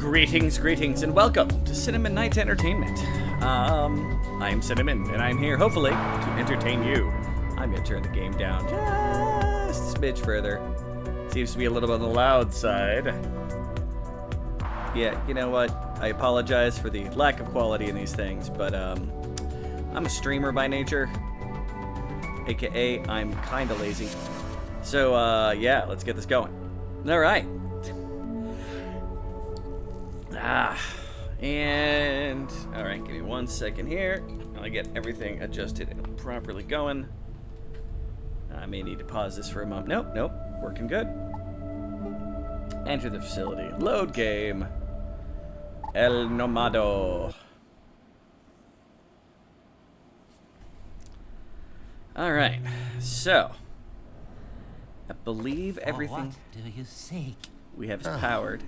Greetings, and welcome to Cinnamon Night Entertainment. I'm Cinnamon, and I'm here, hopefully, to entertain you. I'm going to turn the game down just a smidge further. Seems to be a little bit on the loud side. Yeah, you know what? I apologize for the lack of quality in these things, but I'm a streamer by nature. AKA, I'm kinda lazy. So, yeah, let's get this going. Alright. Alright, give me 1 second here. I'll get everything adjusted and properly going. I may need to pause this for a moment. Nope, working good. Enter the facility. Load game. El Nomado. Alright, so I believe everything what do you seek? we have is powered.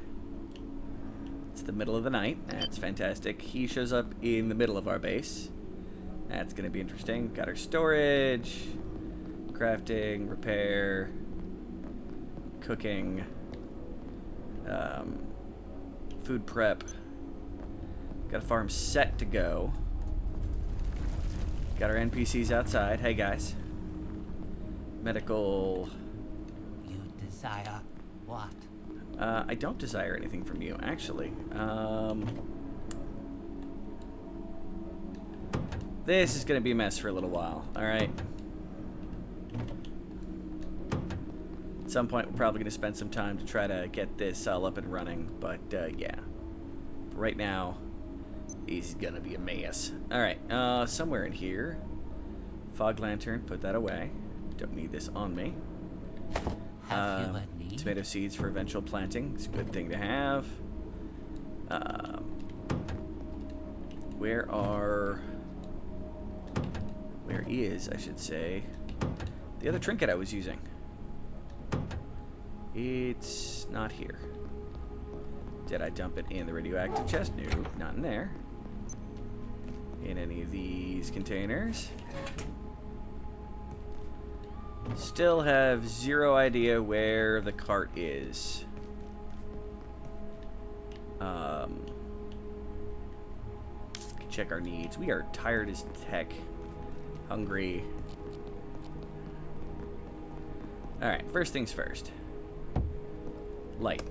It's the middle of the night. That's fantastic. He shows up in the middle of our base. That's going to be interesting. Got our storage, crafting, repair, cooking, food prep. Got a farm set to go. Got our NPCs outside. Hey, guys. Medical. You desire what? I don't desire anything from you, actually. This is going to be a mess for a little while, alright? At some point, we're probably going to spend some time to try to get this all up and running, but, yeah. Right now, it's going to be a mess. Alright, somewhere in here. Fog lantern, put that away. Don't need this on me. Have you a need? Tomato seeds for eventual planting. It's a good thing to have. Where is, I should say, the other trinket I was using? It's not here. Did I dump it in the radioactive chest? No, not in there. In any of these containers? Still have zero idea where the cart is. Check our needs. We are tired as heck. Hungry. Alright, first things first. Light.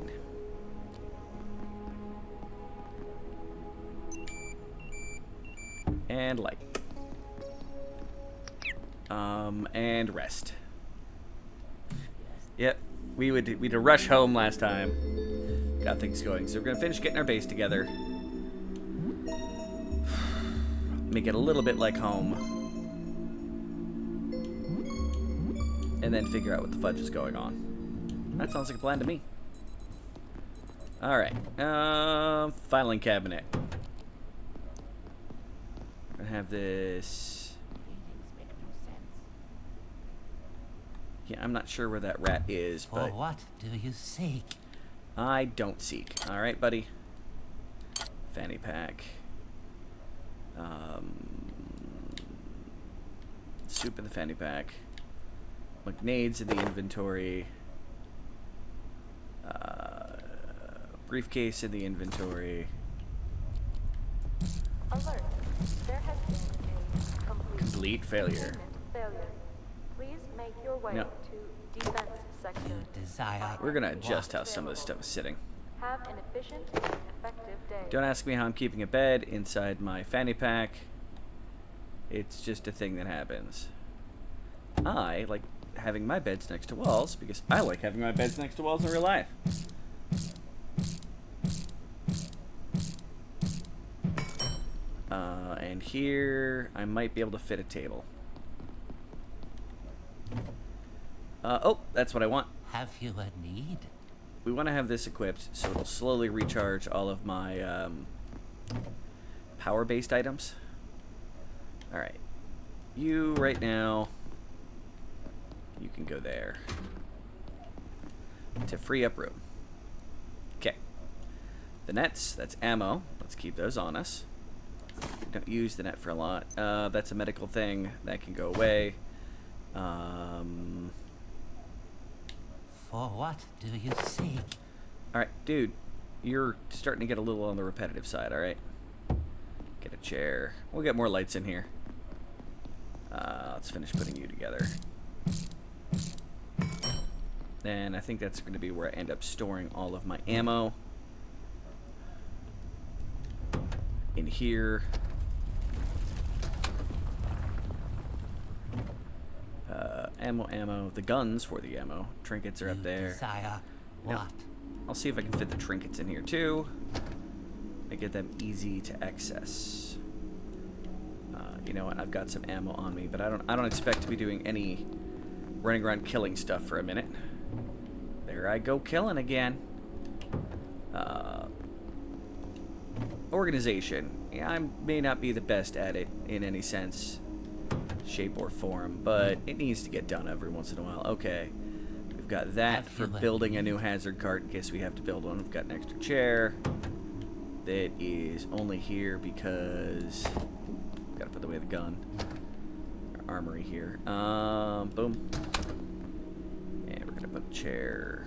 And light. And rest. Yep, we'd rush home last time. Got things going, so we're gonna finish getting our base together. Make it a little bit like home. And then figure out what the fudge is going on. That sounds like a plan to me. Alright, filing cabinet. We're gonna have this. Yeah, I'm not sure where that rat is, For but what do you seek? I don't seek. Alright, buddy. Fanny pack. Soup in the fanny pack. McNades in the inventory. Briefcase in the inventory. Alert. There has been a Complete failure. failure. Please make your way No. to defense section. You desire We're gonna adjust how some of this stuff is sitting. Have an efficient and effective day. Don't ask me how I'm keeping a bed inside my fanny pack. It's just a thing that happens. I like having my beds next to walls because I like having my beds next to walls in real life. And here I might be able to fit a table. Oh, that's what I want. Have you a need? We want to have this equipped so it'll slowly recharge all of my power-based items. Alright. You, right now, you can go there to free up room. Okay. The nets, that's ammo. Let's keep those on us. Don't use the net for a lot. That's a medical thing. That can go away. For what do you seek? Alright, dude. you're starting to get a little on the repetitive side, alright? Get a chair. We'll get more lights in here. Let's finish putting you together. And I think that's going to be where I end up storing all of my ammo. In here. Ammo. The guns for the ammo. Trinkets are up there. Desire No. what? I'll see if I can fit the trinkets in here too. And get them easy to access. You know what? I've got some ammo on me, but I don't expect to be doing any running around killing stuff for a minute. There I go killing again. Organization. Yeah, I may not be the best at it in any sense, shape, or form, but it needs to get done every once in a while. Okay. We've got that for building a new hazard cart in case we have to build one. We've got an extra chair that is only here because gotta put away the gun. Our armory here. Boom. And we're gonna put a chair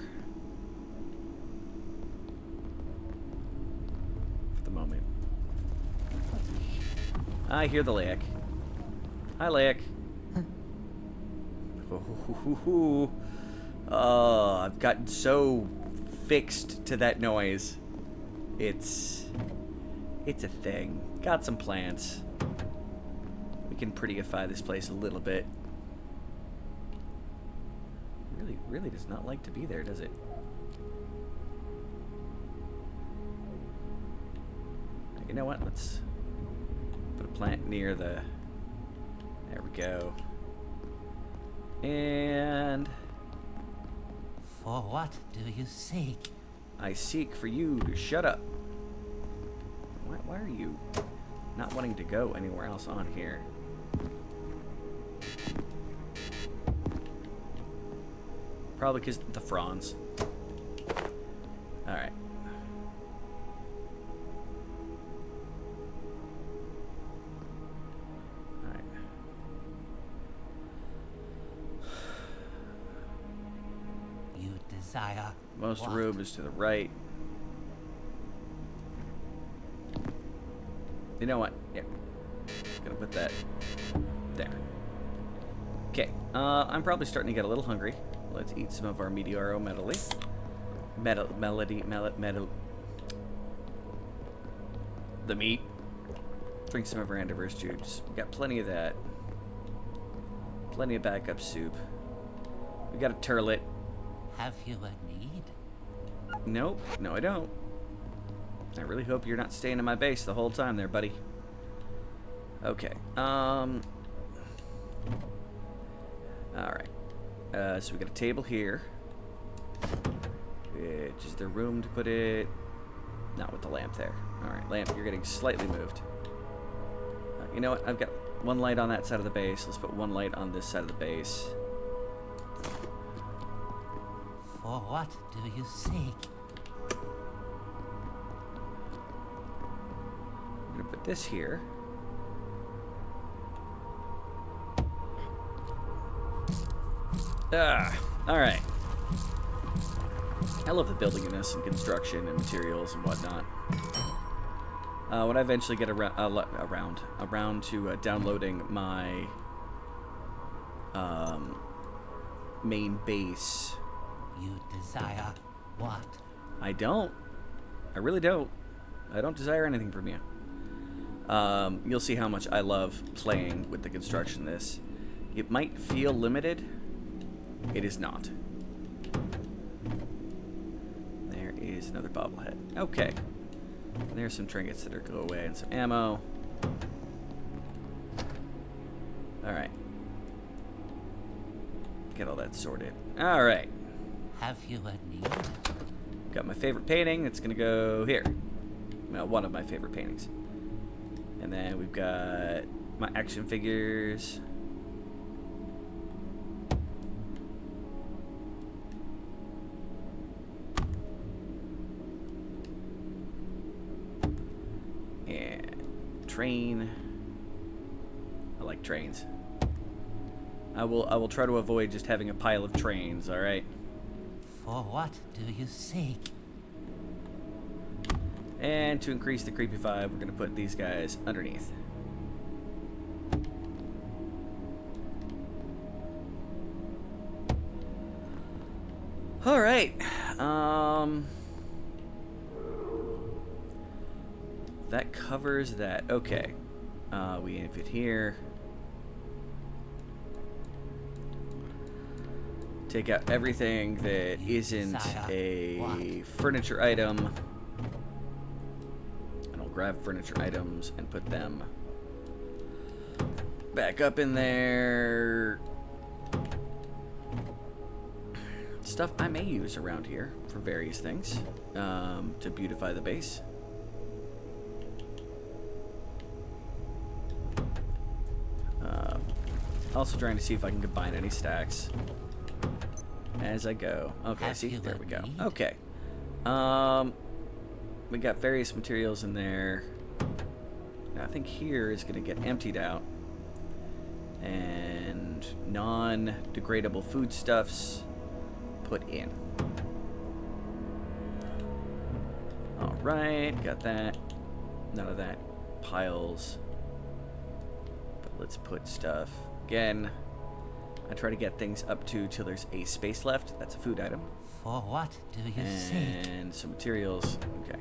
for the moment. I hear the Layak. Hi, Layak. Oh, I've gotten so fixed to that noise. It's a thing. Got some plans. We can prettyify this place a little bit. Really does not like to be there, does it? You know what? Let's put a plant near the... There we go. And... For what do you seek? I seek for you to shut up. Why are you not wanting to go anywhere else on here? Probably because the fronds. Alright. Alright. You desire Most what? room is to the right. You know what? Yeah. Gonna put that there. Okay. I'm probably starting to get a little hungry. Let's eat some of our Meteoro the meat. Drink some of our Andiverse juice. We got plenty of that. Plenty of backup soup. We got a turlet. Have you a need? Nope. No, I don't. I really hope you're not staying in my base the whole time there, buddy. Okay. Alright. So we got a table here. Which is there room to put it? Not with the lamp there. Alright, lamp, you're getting slightly moved. You know what? I've got one light on that side of the base. Let's put one light on this side of the base. For what do you seek? I'm gonna put this here. Alright. I love the buildinginess and construction and materials and whatnot. When I eventually get around to downloading my main base. You desire what? I don't. I really don't. I don't desire anything from you. You'll see how much I love playing with the construction of this. It might feel limited. It is not. There is another bobblehead. Okay. And there's some trinkets that are go away and some ammo. Alright. Get all that sorted. Alright. Have you a need? Got my favorite painting. That's going to go here. Well, one of my favorite paintings. And then we've got my action figures. And train. I like trains. I will try to avoid just having a pile of trains, all right? For what do you seek? And to increase the creepy vibe, we're going to put these guys underneath. All right. That covers that. Okay. We have it here. Take out everything that isn't a furniture item. And I'll grab furniture items and put them back up in there. Stuff I may use around here for various things to beautify the base. Also trying to see if I can combine any stacks as I go. Okay, see, there we go. Okay. We got various materials in there. Now, I think here is going to get emptied out. And non-degradable foodstuffs put in. Alright, got that. None of that. Piles. But let's put stuff. Again, I try to get things up to till there's a space left. That's a food item. For what do you seek? And some materials. Okay.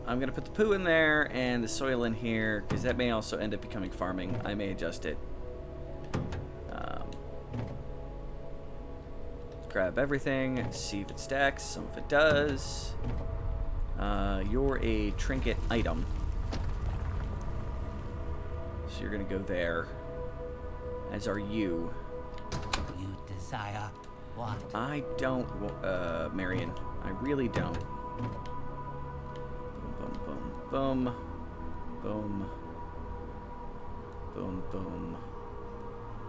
I'm going to put the poo in there and the soil in here, because that may also end up becoming farming. I may adjust it. Grab everything, see if it stacks. Some of it does. You're a trinket item. So you're going to go there. As are you. You desire what? I don't, Marion. I really don't. Boom, boom, boom, boom. Boom, boom.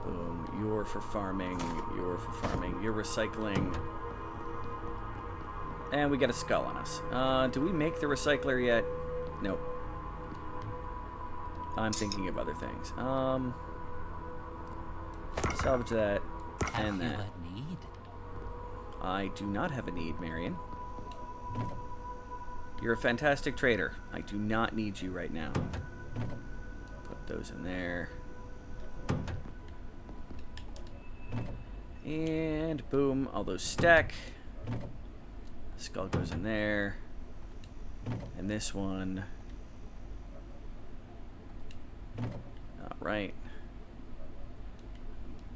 Boom. You're for farming. You're for farming. You're recycling. And we got a skull on us. Do we make the recycler yet? Nope. I'm thinking of other things. Salvage that and that. Have you a need? I do not have a need, Marion. You're a fantastic trader. I do not need you right now. Put those in there. And boom, all those stack. Skull goes in there. And this one. Alright.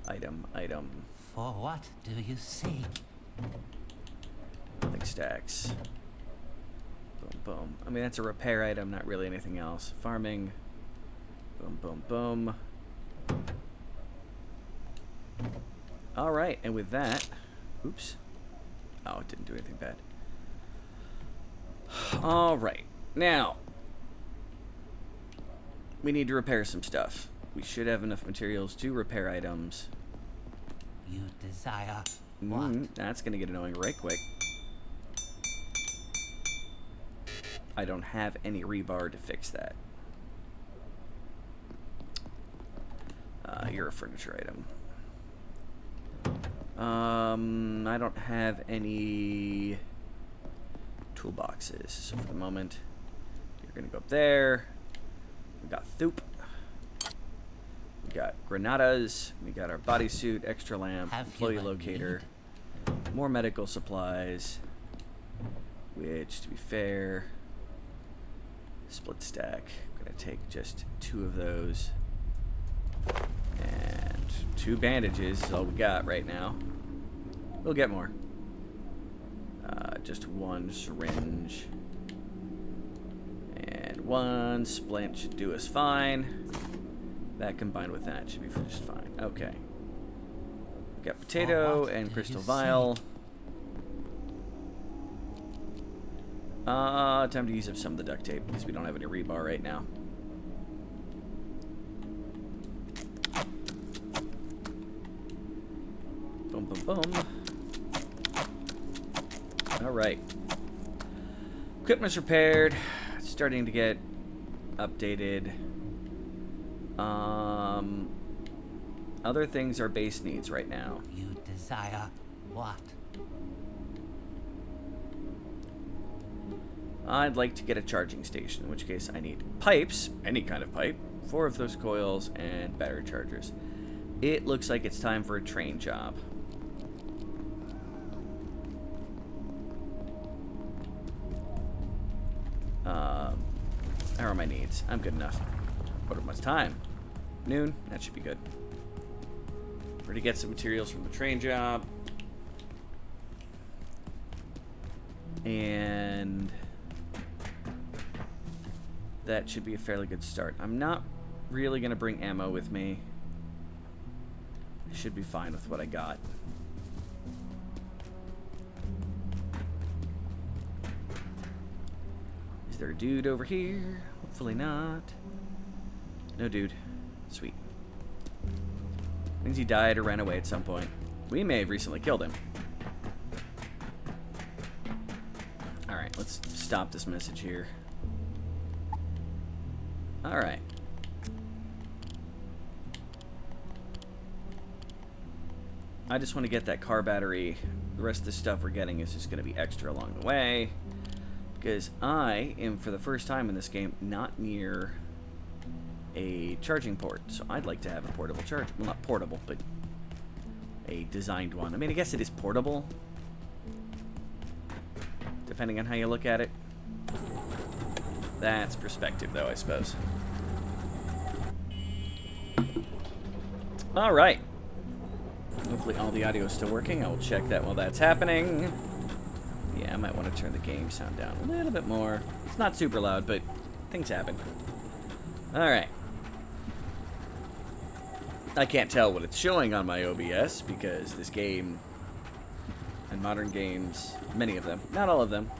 Item, item. For what do you seek? Nothing stacks. Boom, boom. I mean, that's a repair item, not really anything else. Farming. Boom, boom, boom. Alright, and with that... Oops. Oh, it didn't do anything bad. Alright. Now, we need to repair some stuff. We should have enough materials to repair items. You desire what? That's going to get annoying right quick. I don't have any rebar to fix that. You're a furniture item. I don't have any toolboxes. So for the moment, you're going to go up there. We got Thoop. We got granadas. We got our bodysuit, extra lamp, employee locator, more medical supplies, which, to be fair, split stack. I'm going to take just 2 of those. And 2 bandages is all we got right now. We'll get more. Just 1 syringe. And 1 splint should do us fine. That combined with that should be just fine. Okay. We got potato and crystal vial. Time to use up some of the duct tape because we don't have any rebar right now. Boom, boom, boom. Alright. Equipment's repaired. It's starting to get updated. Other things are base needs right now. You desire what? I'd like to get a charging station, in which case I need pipes, any kind of pipe, 4 of those coils, and battery chargers. It looks like it's time for a train job. How are my needs? I'm good enough. What much time? Noon? That should be good. We're to get some materials from the train job. And that should be a fairly good start. I'm not really going to bring ammo with me. I should be fine with what I got. Is there a dude over here? Hopefully not. No dude. Sweet. Means he died or ran away at some point. We may have recently killed him. Alright, let's stop this message here. Alright. I just want to get that car battery. The rest of the stuff we're getting is just going to be extra along the way. Because I am, for the first time in this game, not near a charging port. So I'd like to have a portable charge. Well, not portable, but a designed one. I mean, I guess it is portable, depending on how you look at it. That's perspective, though, I suppose. All right. Hopefully all the audio is still working. I will check that while that's happening. Yeah, I might want to turn the game sound down a little bit more. It's not super loud, but things happen. Alright. I can't tell what it's showing on my OBS because this game and modern games, many of them, not all of them,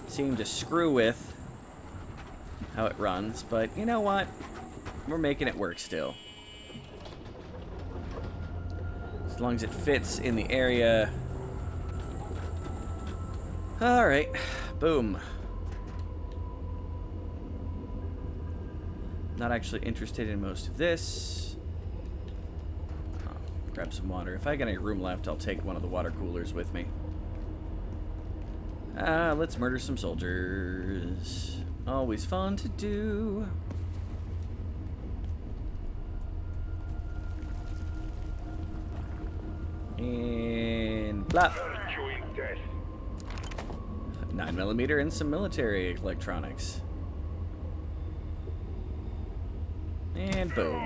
seem to screw with how it runs, but you know what? We're making it work still. As long as it fits in the area. Alright, boom. Not actually interested in most of this. Oh, grab some water. If I got any room left, I'll take one of the water coolers with me. Let's murder some soldiers. Always fun to do. And blah. 9mm and some military electronics. And boom.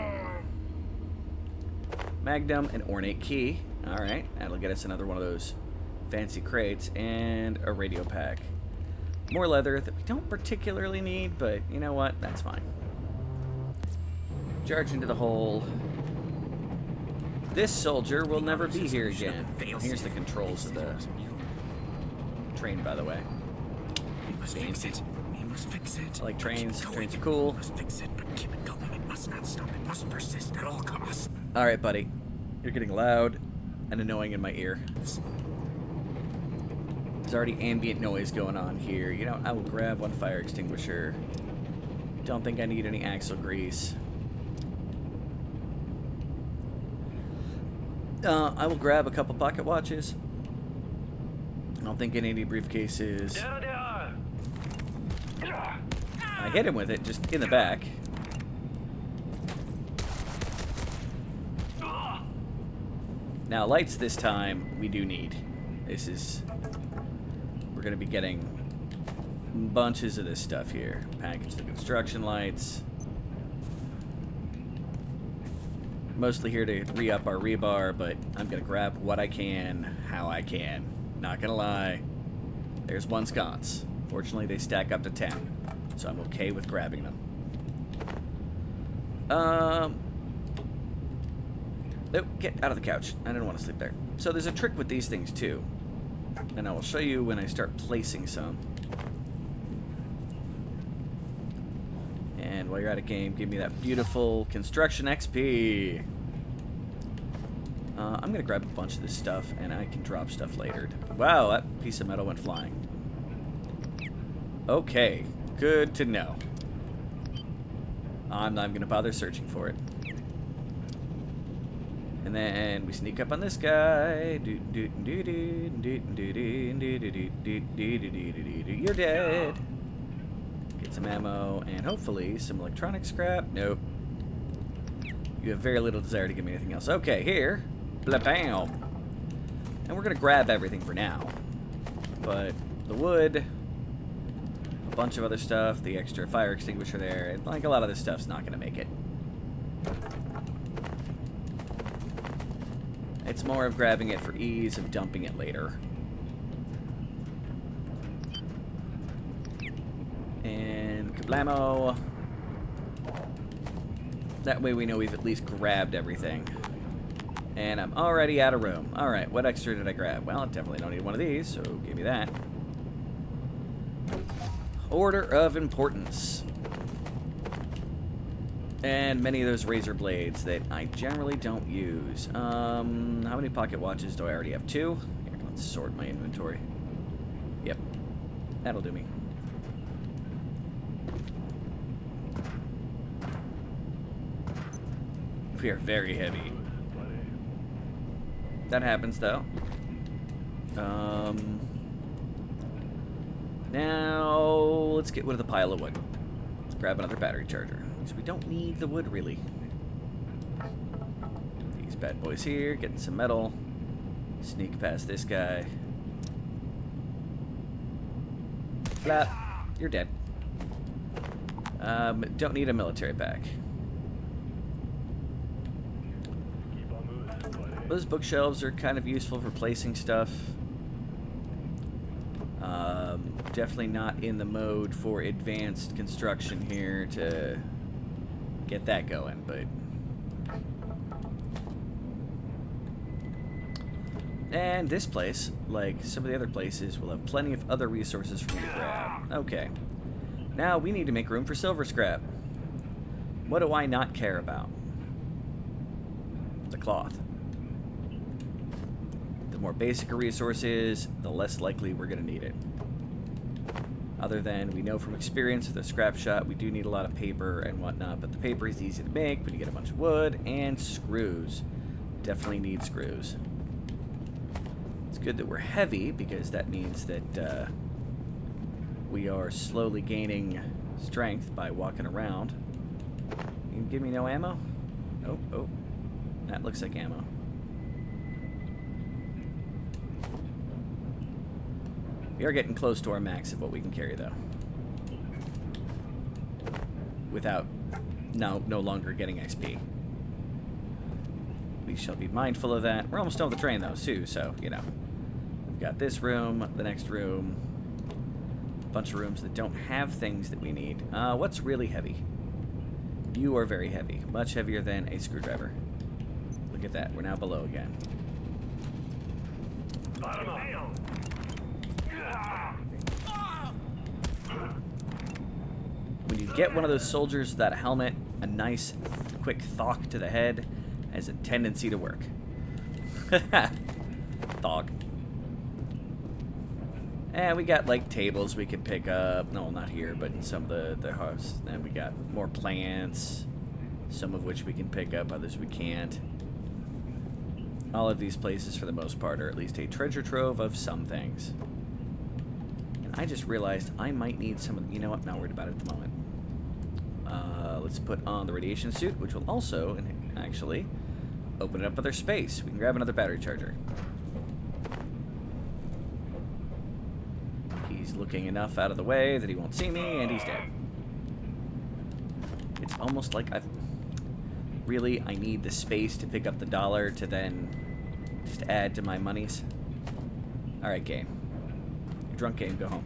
Magnum and ornate key. Alright, that'll get us another one of those fancy crates. And a radio pack. More leather that we don't particularly need, but you know what? That's fine. Charge into the hole. This soldier will never be here again. Here's the controls of the train, by the way. We must fix it. We must fix it. I like trains. Trains are cool. We must fix it, but keep it going. It must not stop. It must persist at all costs. All right, buddy. You're getting loud and annoying in my ear. There's already ambient noise going on here. You know, I will grab one fire extinguisher. Don't think I need any axle grease. I will grab a couple pocket watches. I don't think I need any briefcases. I hit him with it, just in the back. Now, lights this time, we do need. This is... We're going to be getting bunches of this stuff here. Package the construction lights. Mostly here to re-up our rebar, but I'm going to grab what I can, how I can. Not going to lie. There's one sconce. Fortunately, they stack up to 10, so I'm okay with grabbing them. Nope, get out of the couch. I didn't want to sleep there. So there's a trick with these things, too. And I will show you when I start placing some. And while you're at a game, give me that beautiful construction XP. I'm going to grab a bunch of this stuff, and I can drop stuff later. Wow, that piece of metal went flying. Okay, good to know. I'm not going to bother searching for it. And then we sneak up on this guy. You're dead. Get some ammo and hopefully some electronic scrap. Nope. You have very little desire to give me anything else. Okay, here. Bla-bam. And we're going to grab everything for now. But the wood, a bunch of other stuff, the extra fire extinguisher there, and like a lot of this stuff's not going to make it. It's more of grabbing it for ease of dumping it later. And kablamo. That way we know we've at least grabbed everything. And I'm already out of room. Alright, what extra did I grab? Well, I definitely don't need one of these, so give me that. Order of importance. And many of those razor blades that I generally don't use. How many pocket watches do I already have? 2? Here, let's sort my inventory. Yep. That'll do me. We are very heavy. That happens, though. Now, let's get rid of the pile of wood. Let's grab another battery charger. Because we don't need the wood, really. These bad boys here, getting some metal. Sneak past this guy. Flap. You're dead. Don't need a military pack. Those bookshelves are kind of useful for placing stuff. Definitely not in the mode for advanced construction here to get that going, but... And this place, like some of the other places, will have plenty of other resources for me to grab. Okay. Now we need to make room for silver scrap. What do I not care about? The cloth. The more basic a resource is, the less likely we're going to need it. Other than we know from experience with the scrap shop, we do need a lot of paper and whatnot, but the paper is easy to make when you get a bunch of wood and screws. Definitely need screws. It's good that we're heavy because that means that we are slowly gaining strength by walking around. You can give me no ammo? Oh, that looks like ammo. We are getting close to our max of what we can carry, though. Without no longer getting XP. We shall be mindful of that. We're almost done with the train, though, too, so, you know. We've got this room, the next room, a bunch of rooms that don't have things that we need. What's really heavy? You are very heavy. Much heavier than a screwdriver. Look at that. We're now below again. Bottom up. When you get one of those soldiers with that helmet, a nice, quick thok to the head has a tendency to work. Thok. And we got, like, tables we can pick up. No, not here, but in some of the houses. And we got more plants, some of which we can pick up, others we can't. All of these places, for the most part, are at least a treasure trove of some things. And I just realized I might need some of... You know what? I'm not worried about it at the moment. Let's put on the radiation suit, which will also, actually, open it up with our space. We can grab another battery charger. He's looking enough out of the way that he won't see me, and he's dead. It's almost like I've... Really, I need the space to pick up the dollar to then just add to my monies. Alright, game. You're drunk, game. Go home.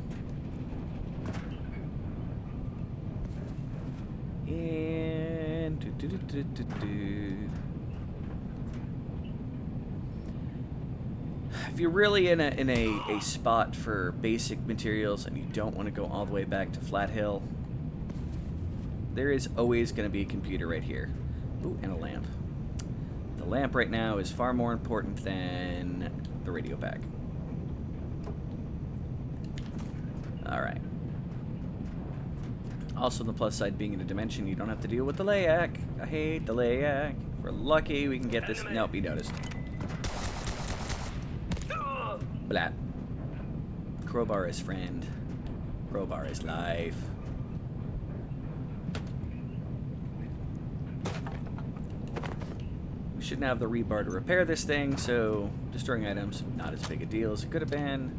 And... If you're really in a spot for basic materials and you don't want to go all the way back to Flat Hill, there is always going to be a computer right here. Ooh, and a lamp. The lamp right now is far more important than the radio pack. Alright. Also, on the plus side, being in a dimension, you don't have to deal with the layak. I hate the layak. If we're lucky, we can get this. Nope, he noticed. Blah. Crowbar is friend. Crowbar is life. shouldn't have the rebar to repair this thing, so destroying items, not as big a deal as it could have been.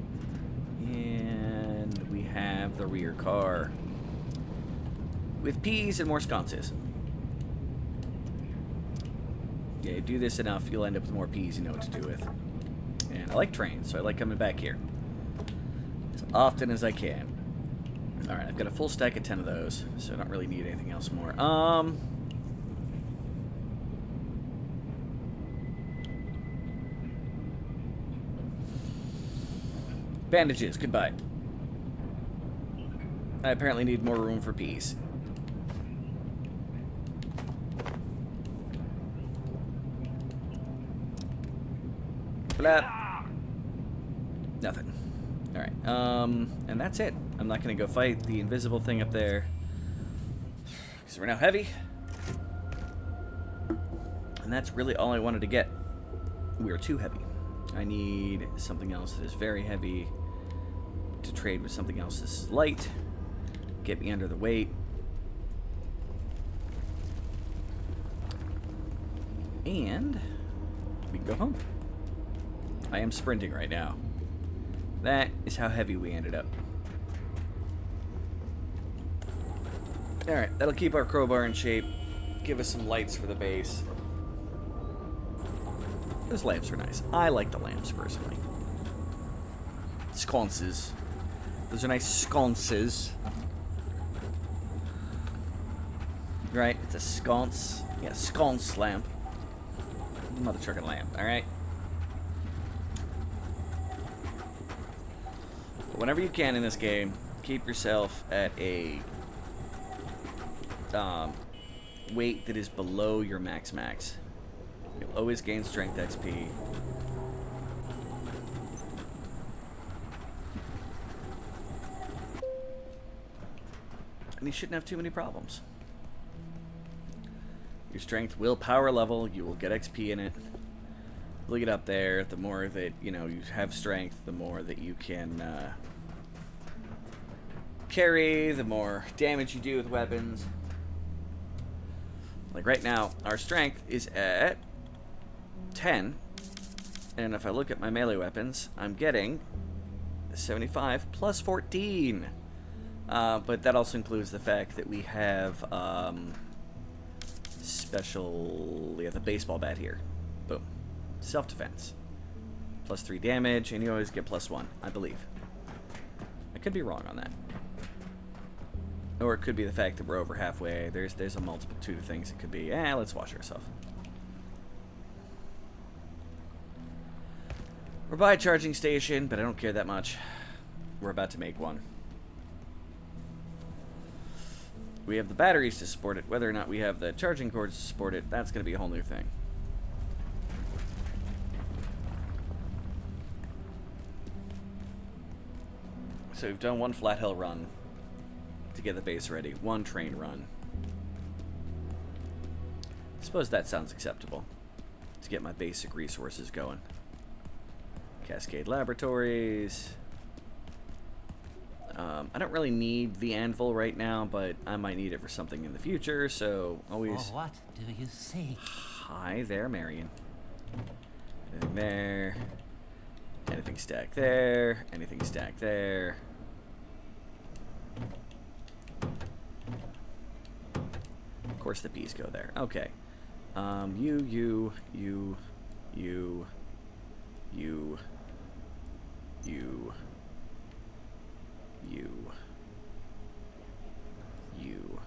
And we have the rear car with peas and more sconces. Yeah, you do this enough, you'll end up with more peas you know what to do with. And I like trains, so I like coming back here as often as I can. Alright, I've got a full stack of 10 of those, so I don't really need anything else more. Bandages, goodbye. I apparently need more room for peas. Blah. Nothing. Alright, and that's it. I'm not gonna go fight the invisible thing up there, because we're now heavy. And that's really all I wanted to get. We are too heavy. I need something else that is very heavy to trade with something else that's light. Get me under the weight. And we can go home. I am sprinting right now. That is how heavy we ended up. Alright, that'll keep our crowbar in shape. Give us some lights for the base. Those lamps are nice. I like the lamps, personally. Sconces. Those are nice sconces. Right, it's a sconce. Yeah, sconce lamp. Mother trucking lamp, alright? Whenever you can in this game, keep yourself at a weight that is below your max. You'll always gain strength XP. And you shouldn't have too many problems. Your strength will power level, you will get XP in it. Look it up there, the more that, you know, you have strength, the more that you can carry, the more damage you do with weapons. Like right now, our strength is at 10, and if I look at my melee weapons, I'm getting 75 plus 14. But that also includes the fact that we have we have the baseball bat here. Boom. Self-defense. Plus 3 damage, and you always get plus 1, I believe. I could be wrong on that. Or it could be the fact that we're over halfway. There's a multitude of things it could be. Let's wash ourselves. We're by a charging station, but I don't care that much. We're about to make one. We have the batteries to support it. Whether or not we have the charging cords to support it, that's going to be a whole new thing. So we've done one flat hill run to get the base ready. One train run. I suppose that sounds acceptable to get my basic resources going. Cascade Laboratories. I don't really need the anvil right now, but I might need it for something in the future, so always... Oh, what do you see? Hi there, Marion. Anything there. Anything stacked there. Anything stacked there. Of course the bees go there. Okay. You.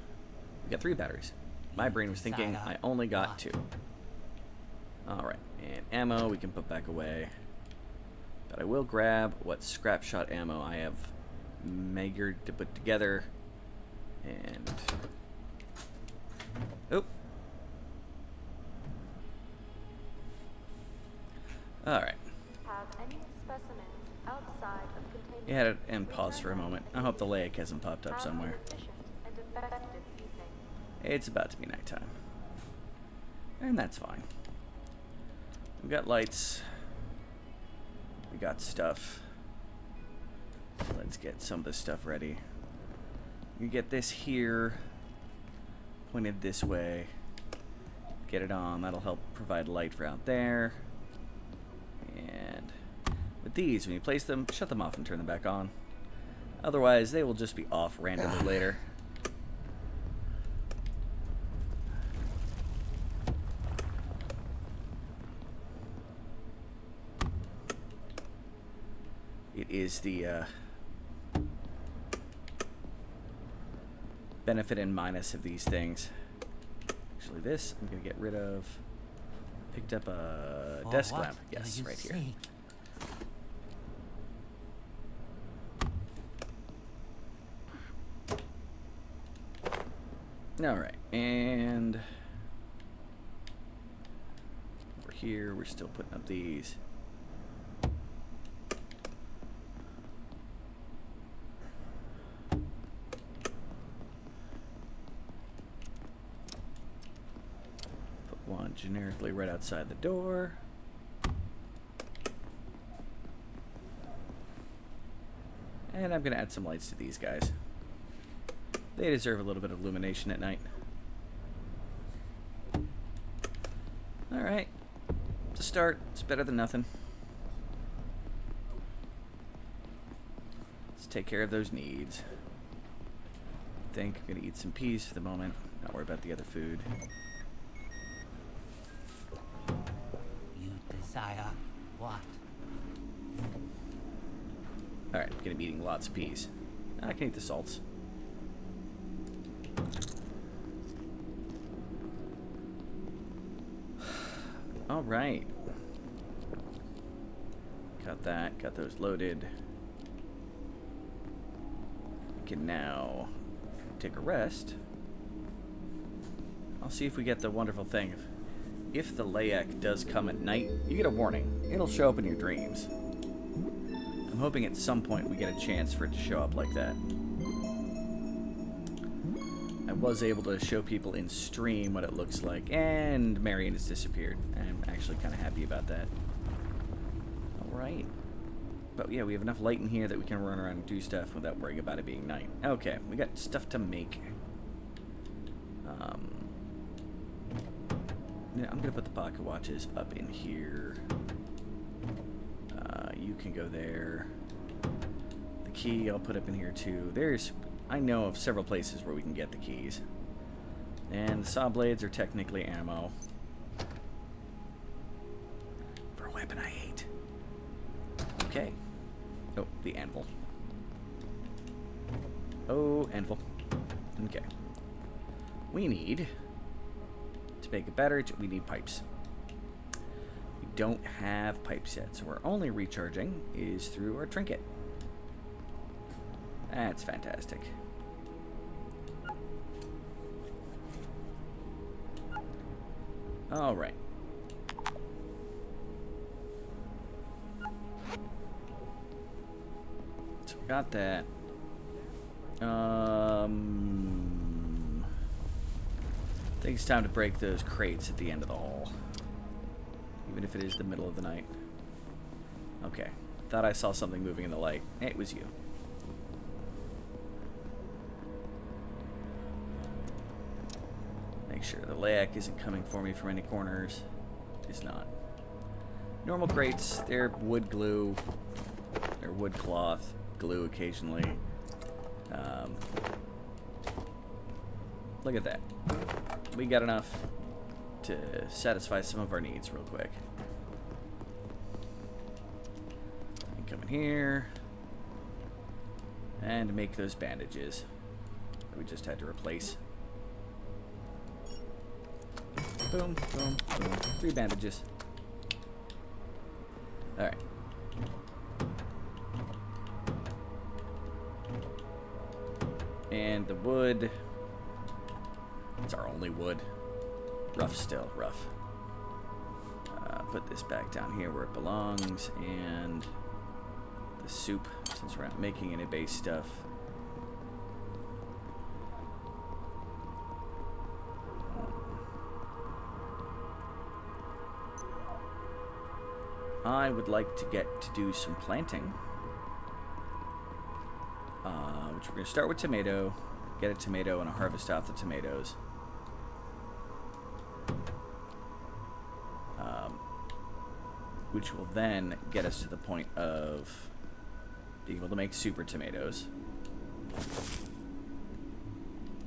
We got 3 batteries. My brain was thinking I only got 2. Alright, and ammo we can put back away. But I will grab what scrap shot ammo I have meagered to put together. And... oh. Alright. Have any specimens outside of containment? You had it and pause for a moment. I hope the lake hasn't popped up Have somewhere. an efficient and effective evening. It's about to be nighttime. And that's fine. We got lights. We got stuff. Let's get some of this stuff ready. You get this here, pointed this way. Get it on. That'll help provide light for out there. And with these, when you place them, shut them off and turn them back on. Otherwise, they will just be off randomly later. It is the benefit and minus of these things. Actually, this I'm going to get rid of. Picked up a desk lamp. Yes, right here. Alright, and over here, we're still putting up these. One generically right outside the door. And I'm going to add some lights to these guys. They deserve a little bit of illumination at night. Alright. To start, it's better than nothing. Let's take care of those needs. I think I'm going to eat some peas for the moment. Not worry about the other food. Desire what? Alright, I'm gonna be eating lots of peas. I can eat the salts. Alright. Got that, got those loaded. We can now take a rest. I'll see if we get the wonderful thing. If the layak does come at night, you get a warning. It'll show up in your dreams. I'm hoping at some point we get a chance for it to show up like that. I was able to show people in stream what it looks like, and Marion has disappeared. I'm actually kind of happy about that. Alright. But yeah, we have enough light in here that we can run around and do stuff without worrying about it being night. Okay, we got stuff to make. Yeah, I'm gonna put the pocket watches up in here. You can go there. The key I'll put up in here too. I know of several places where we can get the keys. And the saw blades are technically ammo. For a weapon I hate. Okay. Oh, the anvil. Oh, anvil. Okay. We need... to make it better, we need pipes. We don't have pipes yet, so we're only recharging is through our trinket. That's fantastic. Alright. So we got that. I think it's time to break those crates at the end of the hall. Even if it is the middle of the night. Okay. Thought I saw something moving in the light. It was you. Make sure the layak isn't coming for me from any corners. It's not. Normal crates, they're wood glue. They're wood cloth, glue occasionally. Look at that. We got enough to satisfy some of our needs real quick. And come in here. And make those bandages that we just had to replace. Boom, boom, boom. 3 bandages. Alright. And the wood... it's our only wood. Rough still, rough. Put this back down here where it belongs, and the soup, since we're not making any base stuff. I would like to get to do some planting, which we're going to start with tomato, get a tomato and a harvest off the tomatoes. which will then get us to the point of being able to make super tomatoes.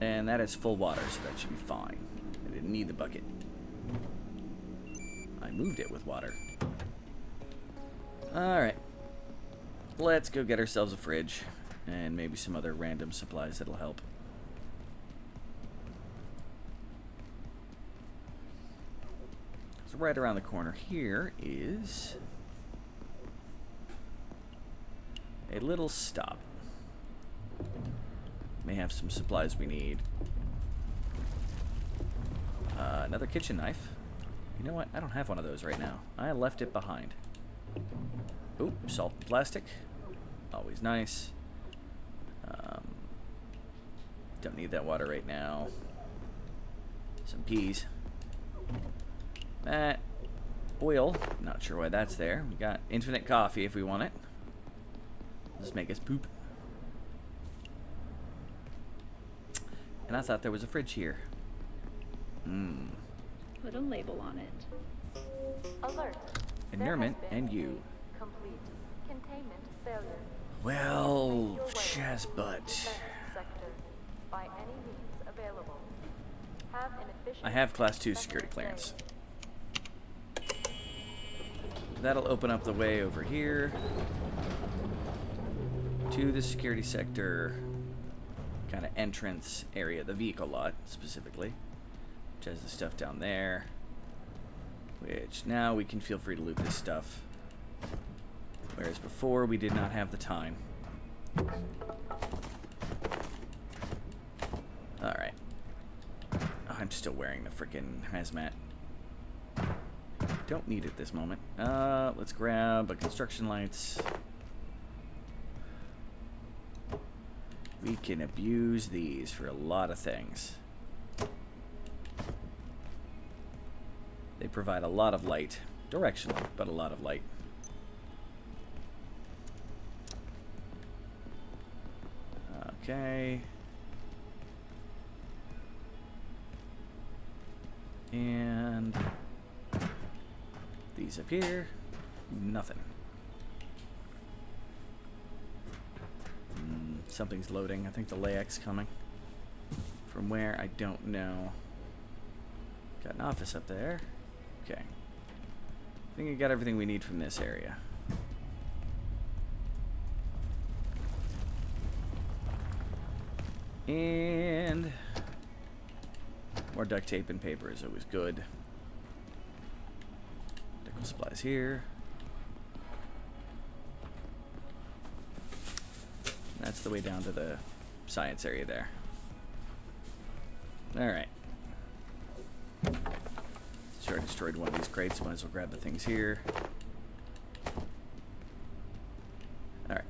And that is full water, so that should be fine. I didn't need the bucket. I moved it with water. Alright. Let's go get ourselves a fridge and maybe some other random supplies that'll help. So right around the corner here is a little stop. May have some supplies we need. Another kitchen knife. You know what? I don't have one of those right now. I left it behind. Oop, salt and plastic. Always nice. Don't need that water right now. Some peas. That oil. Not sure why that's there. We got infinite coffee if we want it. Just make us poop. And I thought there was a fridge here. Put a label on it. Alert. Inurement There has been and you. a complete containment failure. Well, Make your way chess to the butt. defense sector by any means available. Have an efficient I have class 2 security defense clearance. That'll open up the way over here to the security sector kind of entrance area, the vehicle lot specifically, which has the stuff down there, which now we can feel free to loot this stuff, whereas before we did not have the time. Alright. I'm still wearing the frickin' hazmat. Don't need it this moment. Let's grab a construction lights. We can abuse these for a lot of things. They provide a lot of light. Directionally, but a lot of light. Okay. And these up here. Nothing. Something's loading. I think the layak's coming. From where? I don't know. Got an office up there. Okay. I think I got everything we need from this area. And more duct tape and paper is always good. Medical supplies here. That's the way down to the science area there. Alright. Sure, I destroyed one of these crates. Might as well grab the things here. Alright.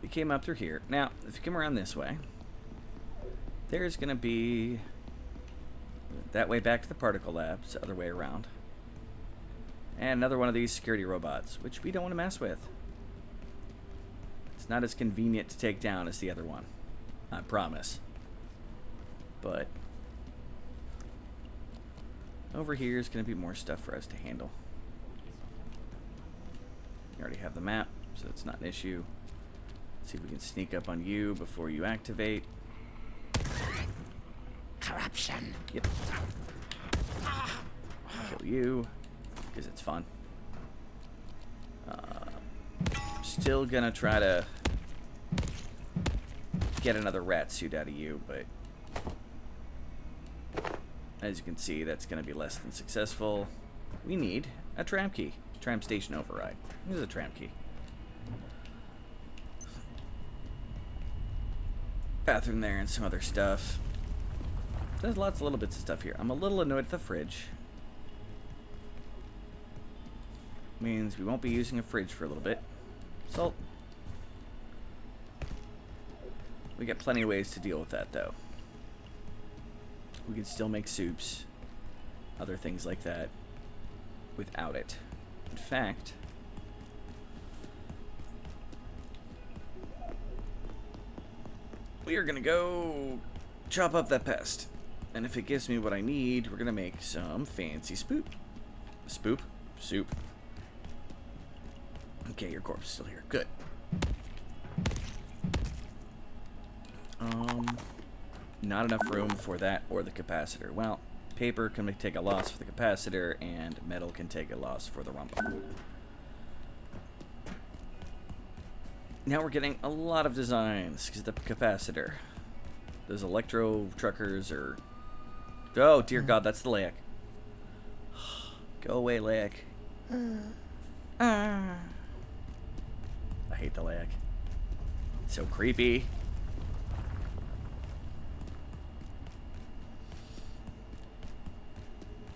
We came up through here. Now, if you come around this way, there's going to be that way back to the particle labs, the other way around. And another one of these security robots, which we don't want to mess with. It's not as convenient to take down as the other one. I promise. But over here is going to be more stuff for us to handle. You already have the map, so that's not an issue. Let's see if we can sneak up on you before you activate. Corruption. Yep. Kill you, because it's fun. Still gonna try to get another rat suit out of you, but as you can see, that's gonna be less than successful. We need a tram key. Tram station override. Here's a tram key. Bathroom there and some other stuff. There's lots of little bits of stuff here. I'm a little annoyed at the fridge. Means we won't be using a fridge for a little bit. Salt. We got plenty of ways to deal with that, though. We can still make soups, other things like that, without it. In fact, we are gonna go chop up that pest. And if it gives me what I need, we're gonna make some fancy soup. Okay, your corpse is still here. Good. Not enough room for that or the capacitor. Well, paper can take a loss for the capacitor, and metal can take a loss for the rump. Now we're getting a lot of designs, because the capacitor. Those electro truckers are... Oh, dear God, that's the lag. Go away, lag. I hate the lag. It's so creepy.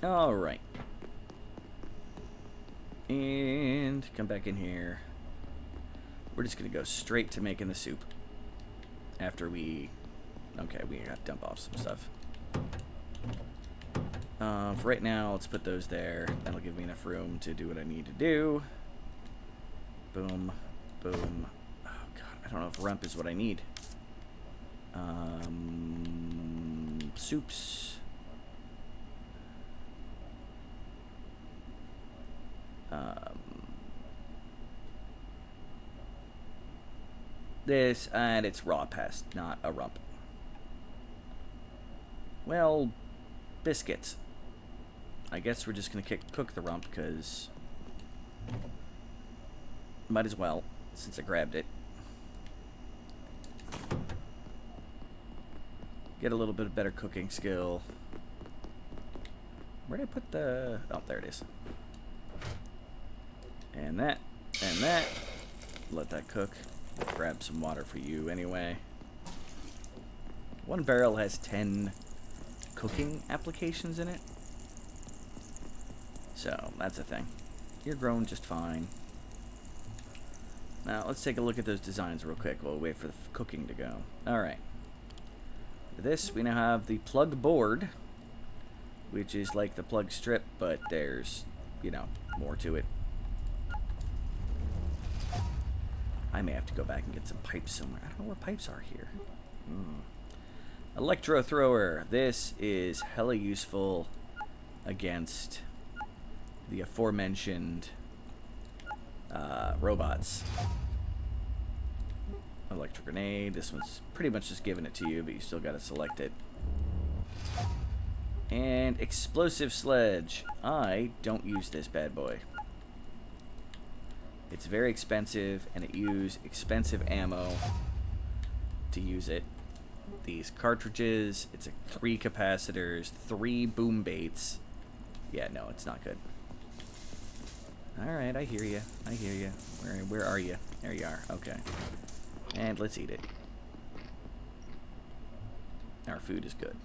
Alright. And come back in here. We're just going to go straight to making the soup. After we... Okay, we got to dump off some stuff. For right now, let's put those there. That'll give me enough room to do what I need to do. Boom. Boom. Oh, God. I don't know if rump is what I need. Soups. This, and it's raw pest, not a rump. Well, biscuits. I guess we're just going to cook the rump, because might as well, since I grabbed it. Get a little bit of better cooking skill. Where did I put the... Oh, there it is. And that, and that. Let that cook. Grab some water for you anyway. One barrel has 10 cooking applications in it. So, that's a thing. You're growing just fine. Now, let's take a look at those designs real quick while we wait for the cooking to go. Alright. For this, we now have the plug board, which is like the plug strip, but there's, you know, more to it. I may have to go back and get some pipes somewhere. I don't know where pipes are here. Electro thrower. This is hella useful against the aforementioned robots. Electric grenade. This one's pretty much just giving it to you, but you still got to select it. And explosive sledge. I don't use this bad boy. It's very expensive, and it uses expensive ammo to use it. These cartridges, it's 3 capacitors, 3 boom baits. Yeah, no, it's not good. Alright, I hear you. I hear you. Where are you? There you are. Okay. And let's eat it. Our food is good.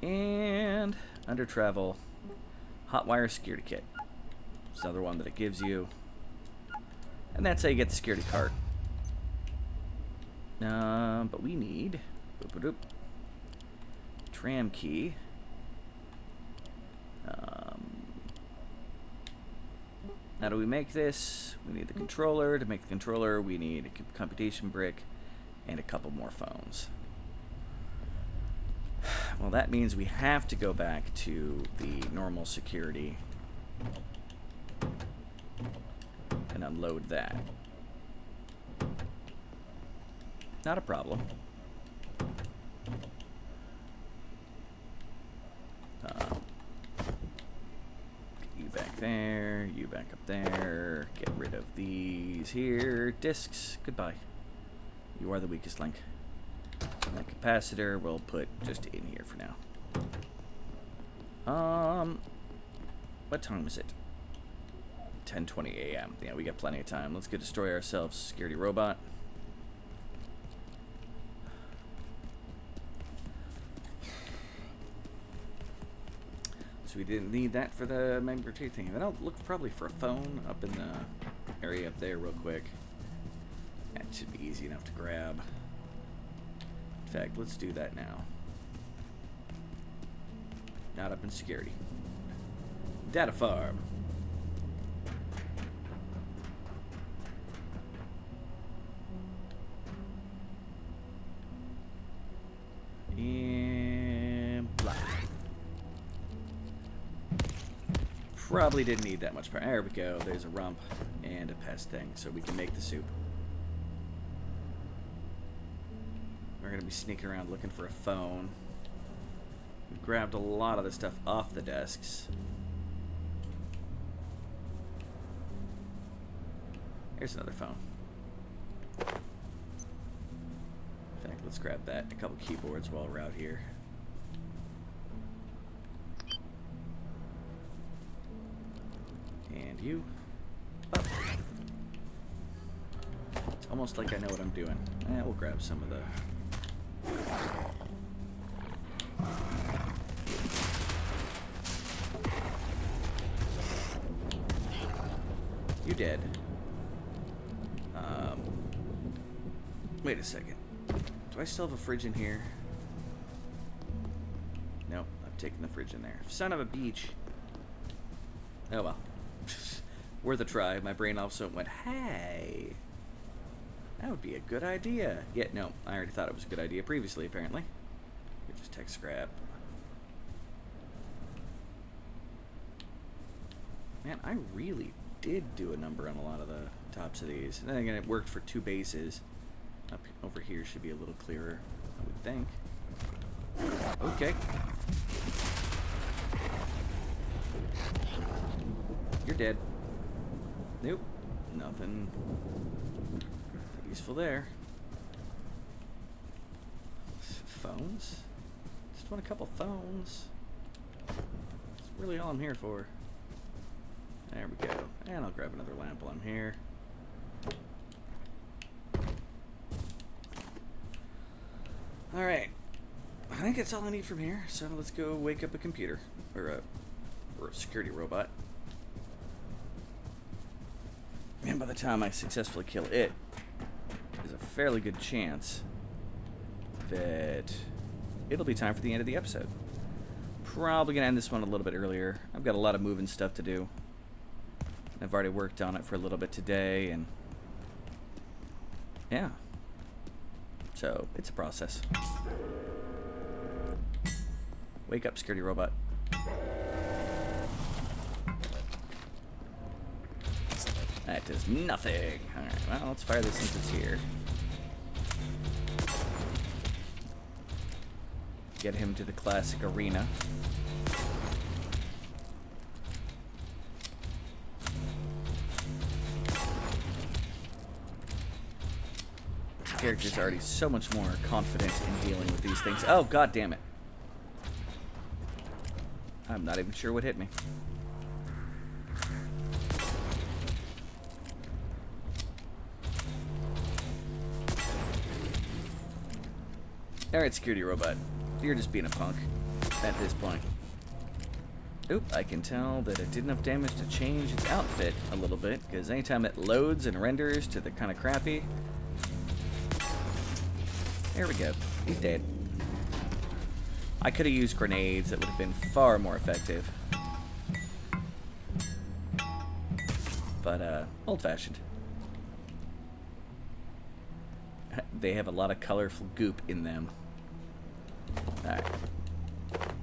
And under travel, hot wire security kit. It's another one that it gives you. And that's how you get the security card. But we need tram key. How do we make this? We need the controller. To make the controller, we need a computation brick and a couple more phones. Well, that means we have to go back to the normal security and unload that. Not a problem. You back there, you back up there. Get rid of these here. Discs, goodbye. You are the weakest link. And that capacitor we'll put just in here for now. What time is it? 10:20 a.m. Yeah, we got plenty of time. Let's go destroy ourselves a security robot. So we didn't need that for the member 2 thing. Then I'll look probably for a phone up in the area up there real quick. That should be easy enough to grab. In fact, let's do that now. Not up in security. Data farm. And blah. Probably didn't need that much power. There we go. There's a rump and a pest thing, so we can make the soup. We're going to be sneaking around looking for a phone. We grabbed a lot of the stuff off the desks. Here's another phone. In fact, let's grab that. A couple keyboards while we're out here. And you. Oh. It's almost like I know what I'm doing. We'll grab some of the... You dead. Wait a second. Do I still have a fridge in here? Nope, I've taken the fridge in there. Son of a beach. Oh well. Worth a try. My brain also went, hey, that would be a good idea. Yeah, no, I already thought it was a good idea previously, apparently. You're just tech scrap. Man, I really did do a number on a lot of the tops of these. And then again, it worked for 2 bases. Up over here should be a little clearer, I would think. Okay. You're dead. Nope. Nothing useful there. Phones? Just want a couple phones. That's really all I'm here for. There we go. And I'll grab another lamp while I'm here. Alright. I think that's all I need from here. So let's go wake up a computer. Or a security robot. And by the time I successfully kill it, there's a fairly good chance that it'll be time for the end of the episode. Probably going to end this one a little bit earlier. I've got a lot of moving stuff to do. I've already worked on it for a little bit today, and yeah. So, it's a process. Wake up, security robot. That does nothing. Alright, well, let's fire this since it's here. Get him to the classic arena. The character's already so much more confident in dealing with these things. Oh, god damn it. I'm not even sure what hit me. Alright, security robot. You're just being a punk at this point. Oop, I can tell that it did enough damage to change its outfit a little bit, because anytime it loads and renders to the kind of crappy... There we go. He's dead. I could have used grenades that would have been far more effective. But, old-fashioned. They have a lot of colorful goop in them. Alright.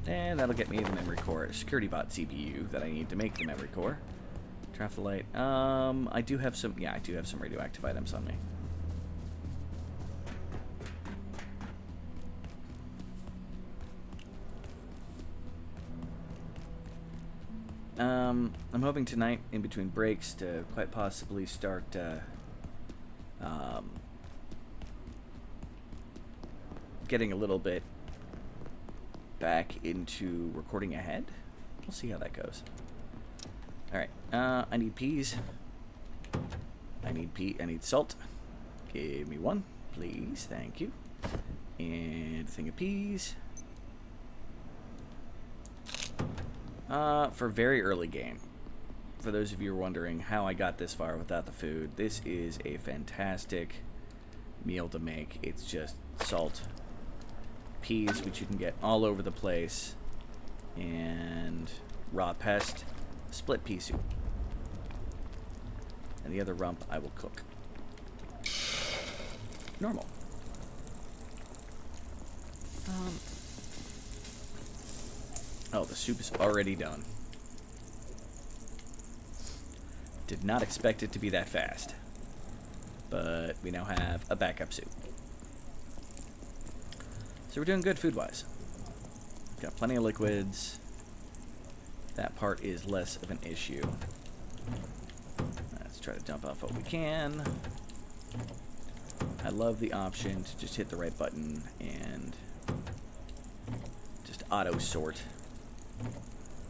And that'll get me the memory core. Security bot CPU that I need to make the memory core. Traffolite. I do have some... Yeah, I do have some radioactive items on me. I'm hoping tonight, in between breaks, to quite possibly start, getting a little bit back into recording ahead. We'll see how that goes. Alright, I need peas. I need salt. Give me 1, please. Thank you. And a thing of peas. For very early game. For those of you who are wondering how I got this far without the food, this is a fantastic meal to make. It's just salt, peas, which you can get all over the place, and raw pest, split pea soup. And the other rump I will cook. Normal. Oh, the soup is already done. Did not expect it to be that fast. But we now have a backup suit. So we're doing good food-wise. Got plenty of liquids. That part is less of an issue. Let's try to dump off what we can. I love the option to just hit the right button and just auto-sort.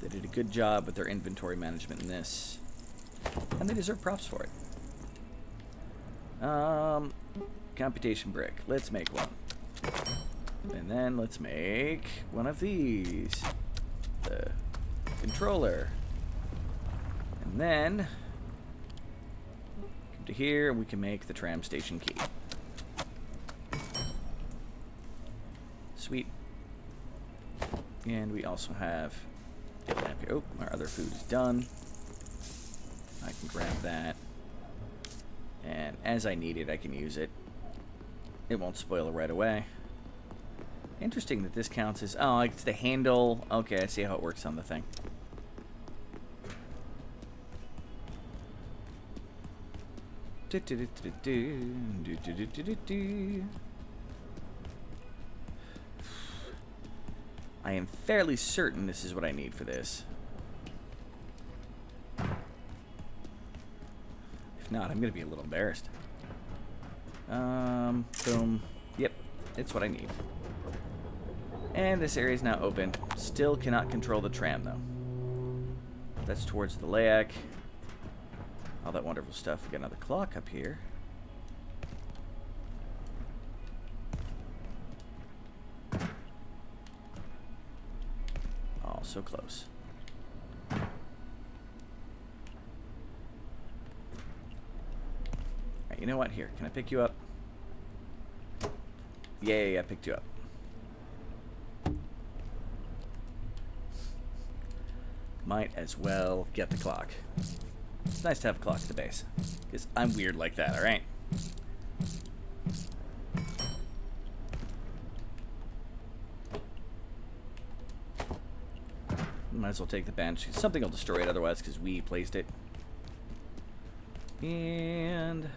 They did a good job with their inventory management in this. And they deserve props for it. Computation brick. Let's make one. And then let's make one of these. The controller. And then come to here and we can make the tram station key. Sweet. And we also have a lamp here. Oh, our other food is done. I can grab that. And as I need it, I can use it. It won't spoil right away. Interesting that this counts as... Oh, it's the handle. Okay, I see how it works on the thing. I am fairly certain this is what I need for this. If not, I'm going to be a little embarrassed. Boom. Yep, it's what I need. And this area is now open. Still cannot control the tram, though. That's towards the Layak. All that wonderful stuff. We got another clock up here. Oh, so close. Alright, you know what? Here, can I pick you up? Yeah, I picked you up. Might as well get the clock. It's nice to have a clock at the base. Because I'm weird like that, alright? Might as well take the bench. Something will destroy it otherwise because we placed it. And...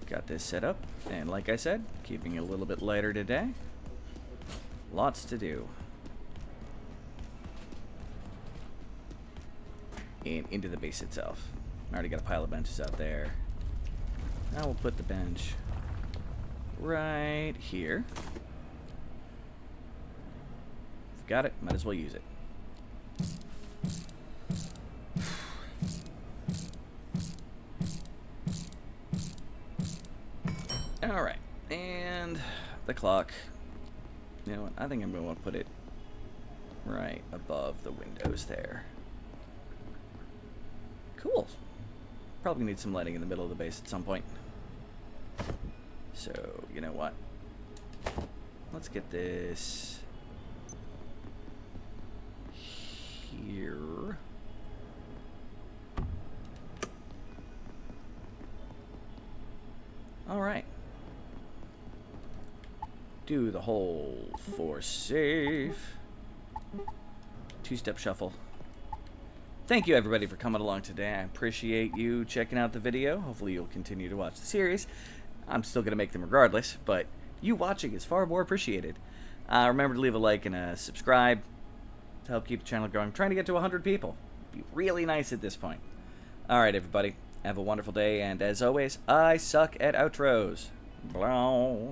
got this set up. And like I said, keeping it a little bit lighter today. Lots to do. And into the base itself. I already got a pile of benches out there. Now we'll put the bench right here. If you've got it, might as well use it. Alright, and the clock. You know what? I think I'm going to want to put it right above the windows there. Cool. Probably need some lighting in the middle of the base at some point. So, you know what? Let's get this here. All right. Do the whole for safe. Two-step shuffle. Thank you, everybody, for coming along today. I appreciate you checking out the video. Hopefully you'll continue to watch the series. I'm still going to make them regardless, but you watching is far more appreciated. Remember to leave a like and a subscribe to help keep the channel going. I'm trying to get to 100 people. Be really nice at this point. All right, everybody. Have a wonderful day, and as always, I suck at outros. Blah.